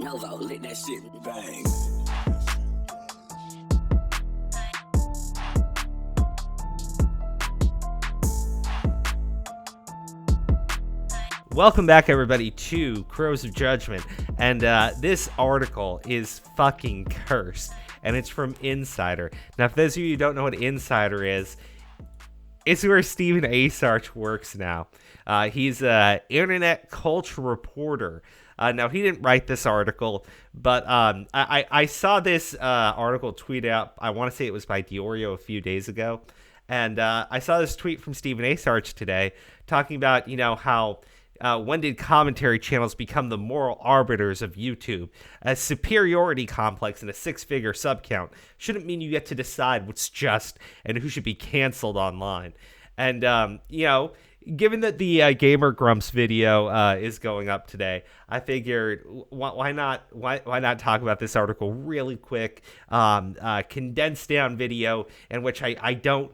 Novo lit that shit bang. Welcome back, everybody, to Crows of Judgment, and this article is fucking cursed, and it's from Insider. Now, for those of you who don't know what Insider is, it's where Stephen Asarch works now. He's an internet culture reporter. Now, he didn't write this article, but I saw this article tweet out, I want to say it was by Diorio a few days ago, and I saw this tweet from Stephen Asarch today talking about, how when did commentary channels become the moral arbiters of YouTube? A superiority complex and a six-figure subcount shouldn't mean you get to decide what's just and who should be canceled online. And, given that the Gamer Grumps video is going up today, I figured why not talk about this article really quick, condensed down video in which I don't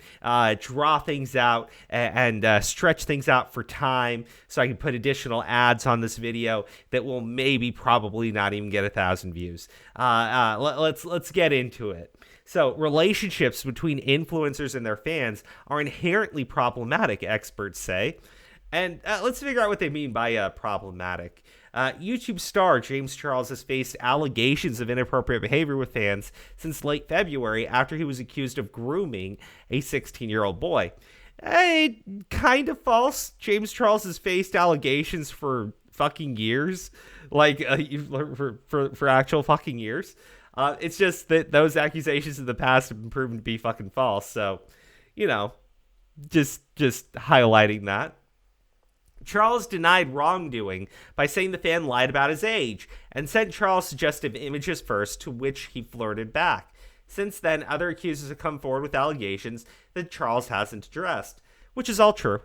draw things out and stretch things out for time, so I can put additional ads on this video that will probably not even get 1,000 views. Let's get into it. So, relationships between influencers and their fans are inherently problematic, experts say. And let's figure out what they mean by problematic. YouTube star James Charles has faced allegations of inappropriate behavior with fans since late February after he was accused of grooming a 16-year-old boy. Kind of false. James Charles has faced allegations for fucking years. For actual fucking years. It's just that those accusations in the past have been proven to be fucking false. So, just highlighting that. Charles denied wrongdoing by saying the fan lied about his age and sent Charles suggestive images first, to which he flirted back. Since then, other accusers have come forward with allegations that Charles hasn't addressed, which is all true.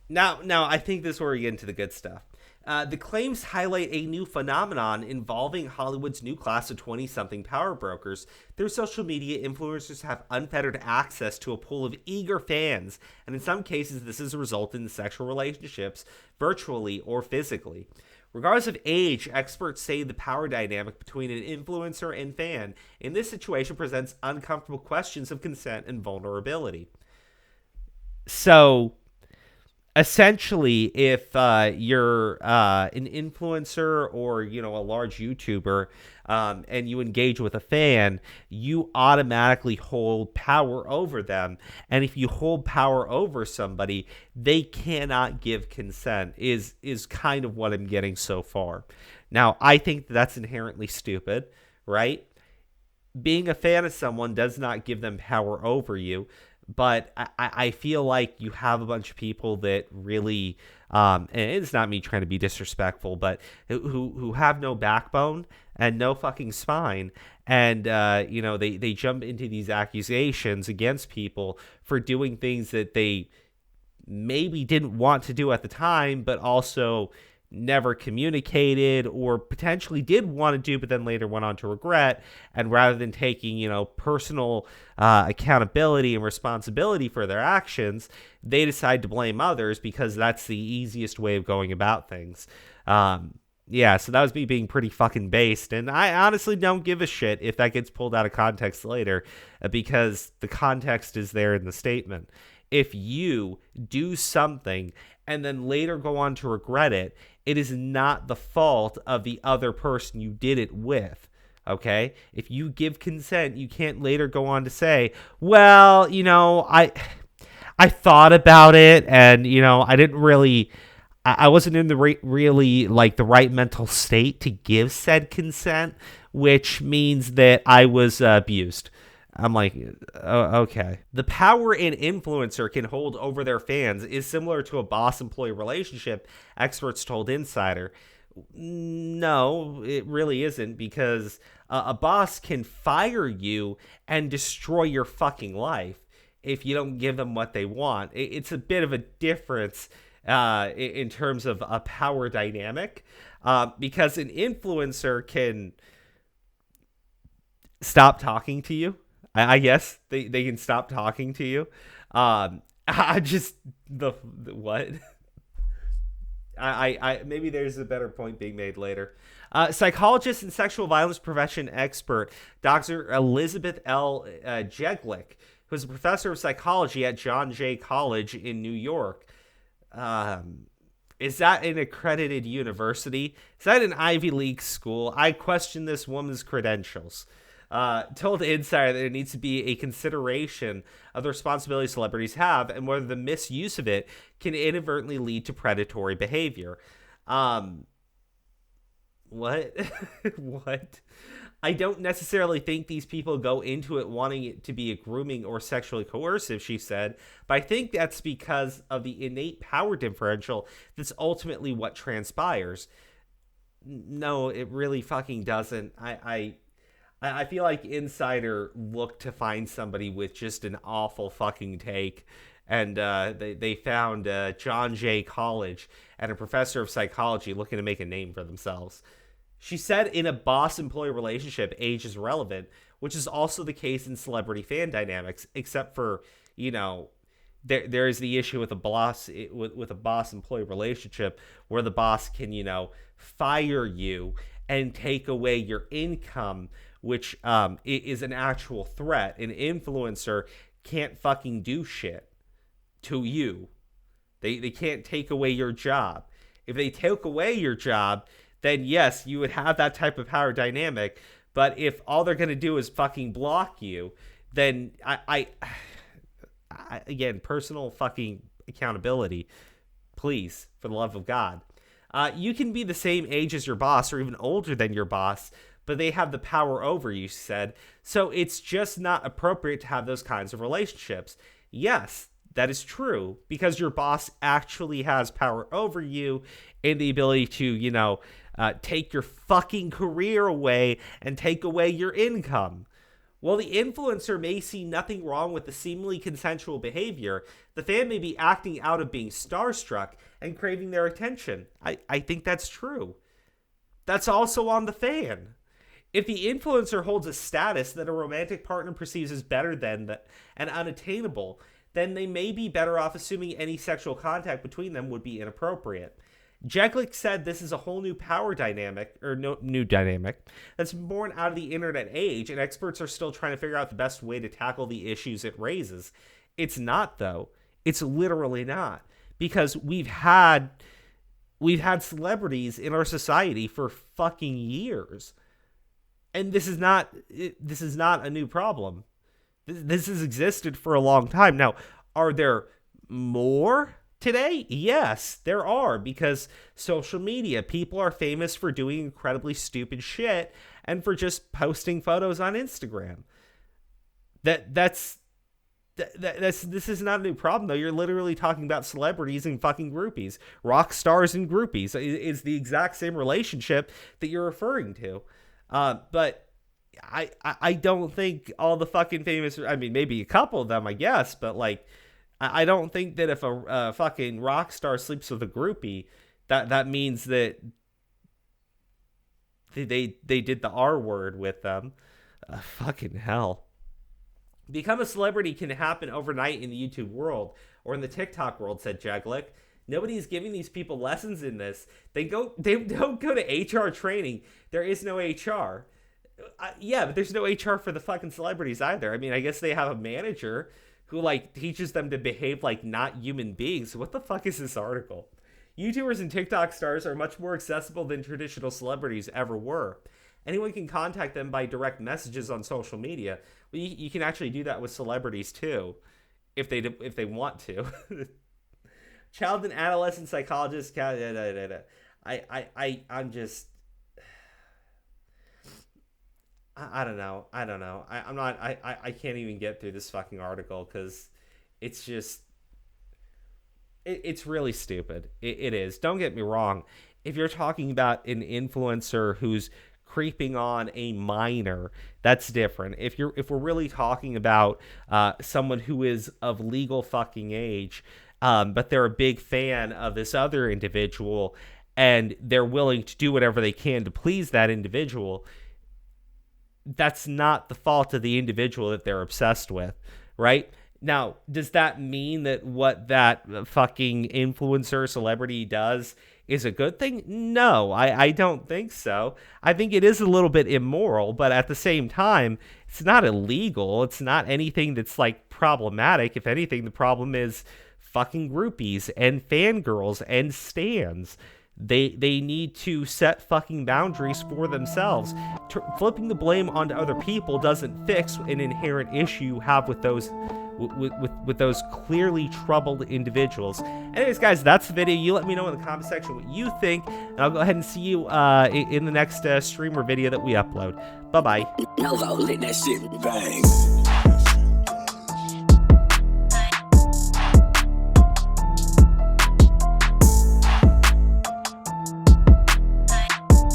Now, I think this is where we get into the good stuff. The claims highlight a new phenomenon involving Hollywood's new class of 20-something power brokers. Through social media, influencers have unfettered access to a pool of eager fans, and in some cases, this has resulted in sexual relationships, virtually or physically. Regardless of age, experts say the power dynamic between an influencer and fan in this situation presents uncomfortable questions of consent and vulnerability. So, essentially, if you're an influencer or, a large YouTuber and you engage with a fan, you automatically hold power over them. And if you hold power over somebody, they cannot give consent is kind of what I'm getting so far. Now, I think that's inherently stupid, right? Being a fan of someone does not give them power over you. But I feel like you have a bunch of people that really, and it's not me trying to be disrespectful, but who have no backbone and no fucking spine. And, they jump into these accusations against people for doing things that they maybe didn't want to do at the time, but also never communicated or potentially did want to do, but then later went on to regret. And rather than taking, personal accountability and responsibility for their actions, they decide to blame others because that's the easiest way of going about things. So that was me being pretty fucking based. And I honestly don't give a shit if that gets pulled out of context later, because the context is there in the statement. If you do something and then later go on to regret it, it is not the fault of the other person you did it with, okay? If you give consent, you can't later go on to say, well, I thought about it and, I didn't really, I wasn't in the really like the right mental state to give said consent, which means that I was abused. I'm like, oh, okay. The power an influencer can hold over their fans is similar to a boss-employee relationship, experts told Insider. No, it really isn't, because a boss can fire you and destroy your fucking life if you don't give them what they want. It's a bit of a difference in terms of a power dynamic, because an influencer can stop talking to you. I guess they can stop talking to you. I just what? Maybe there's a better point being made later. Psychologist and sexual violence prevention expert Dr. Elizabeth L. Jeglick, who's a professor of psychology at John Jay College in New York. Is that an accredited university? Is that an Ivy League school? I question this woman's credentials. Told Insider that there needs to be a consideration of the responsibility celebrities have and whether the misuse of it can inadvertently lead to predatory behavior. What? What? I don't necessarily think these people go into it wanting it to be a grooming or sexually coercive, she said, but I think that's because of the innate power differential that's ultimately what transpires. No, it really fucking doesn't. I feel like Insider looked to find somebody with just an awful fucking take, and they found John Jay College and a professor of psychology looking to make a name for themselves. She said in a boss-employee relationship, age is relevant, which is also the case in celebrity fan dynamics, except for, there is the issue with a boss-employee relationship where the boss can, fire you and take away your income, which is an actual threat. An influencer can't fucking do shit to you. They can't take away your job. If they took away your job, then yes, you would have that type of power dynamic. But if all they're going to do is fucking block you, then I again, personal fucking accountability, please, for the love of God. You can be the same age as your boss or even older than your boss, but they have the power over you, she said. So it's just not appropriate to have those kinds of relationships. Yes, that is true, because your boss actually has power over you and the ability to, take your fucking career away and take away your income. While the influencer may see nothing wrong with the seemingly consensual behavior, the fan may be acting out of being starstruck and craving their attention. I think that's true. That's also on the fan. If the influencer holds a status that a romantic partner perceives as better than and unattainable, then they may be better off assuming any sexual contact between them would be inappropriate. Jeglick said this is a whole new power dynamic, or no, new dynamic, that's born out of the internet age, and experts are still trying to figure out the best way to tackle the issues it raises. It's not, though. It's literally not. Because we've had celebrities in our society for fucking years. And this is not a new problem. This has existed for a long time. Now, are there more today? Yes, there are, because social media, people are famous for doing incredibly stupid shit and for just posting photos on Instagram. This is not a new problem, though. You're literally talking about celebrities and fucking groupies. Rock stars and groupies is the exact same relationship that you're referring to. But I don't think all the fucking famous, I mean, maybe a couple of them, I guess, but like, I don't think that if a fucking rock star sleeps with a groupie, that means that they did the R word with them. Fucking hell. Become a celebrity can happen overnight in the YouTube world or in the TikTok world, said Jeglick. Nobody's giving these people lessons in this. They don't go to HR training. There is no HR. Yeah, but there's no HR for the fucking celebrities either. I mean, I guess they have a manager who like teaches them to behave like not human beings. What the fuck is this article? YouTubers and TikTok stars are much more accessible than traditional celebrities ever were. Anyone can contact them by direct messages on social media. Well, you can actually do that with celebrities too, if they want to. Child and adolescent psychologist. I'm just. I don't know. I can't even get through this fucking article because it's just. It's really stupid. It is. Don't get me wrong. If you're talking about an influencer who's creeping on a minor, that's different. If we're really talking about someone who is of legal fucking age, but they're a big fan of this other individual and they're willing to do whatever they can to please that individual, that's not the fault of the individual that they're obsessed with, right? Now, does that mean that what that fucking influencer celebrity does is a good thing? No, I don't think so. I think it is a little bit immoral, but at the same time, it's not illegal. It's not anything that's like problematic. If anything, the problem is fucking groupies and fangirls and stans. They need to set fucking boundaries for themselves. Flipping the blame onto other people doesn't fix an inherent issue you have with those with those clearly troubled individuals. Anyways, guys, that's the video. You let me know in the comment section what you think, and I'll go ahead and see you in the next stream or video that we upload. Bye bye. Nova, let that shit bang.